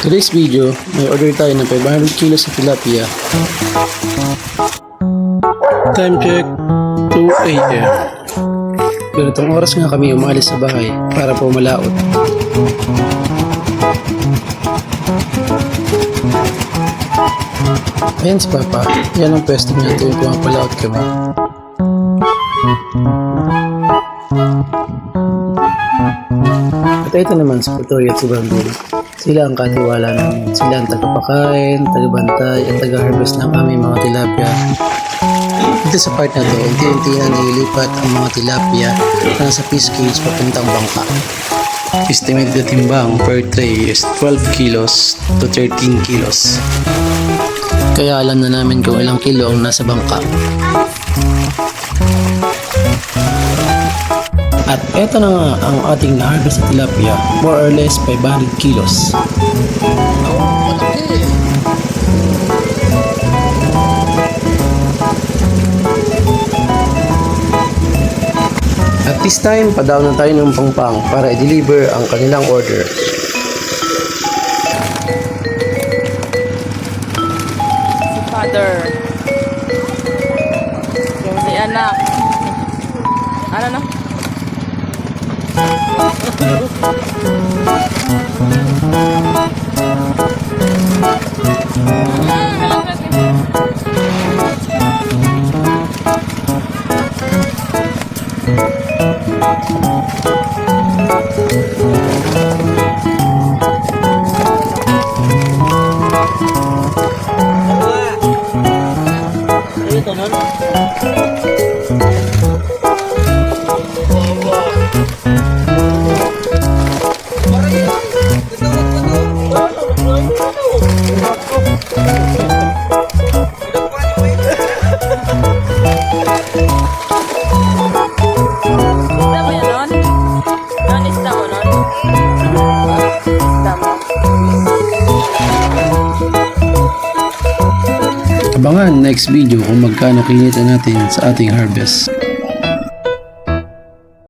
Today's video, may order tayo ng 500 kilos sa tilapia. Time check, 2 AM. Ganitong oras nga kami umalis sa bahay para po malaot. Ayan si Papa, yan ang pwesto niya tuwing pumapalaot kami. At ito naman si Putoy at si Bambino. Sila ang katiwala namin. Sila ang tagapakain, tagabantay, at taga-harvest ng aming mga tilapia. Dito sa part na to, unti-unti na nililipat ang mga tilapia na nasa fish cage papuntang bangka. Estimated timbang per tray is 12 kilos to 13 kilos. Kaya alam na namin kung ilang kilo ang nasa bangka. At eto na nga ang ating na-harvest sa tilapia, more or less 500 kilos. At this time, padaw na tayo ng pangpang para i-deliver ang kanilang order. Si father. Yung si anak. Ano na? Abangan next video kung magkano kinita natin sa ating harvest.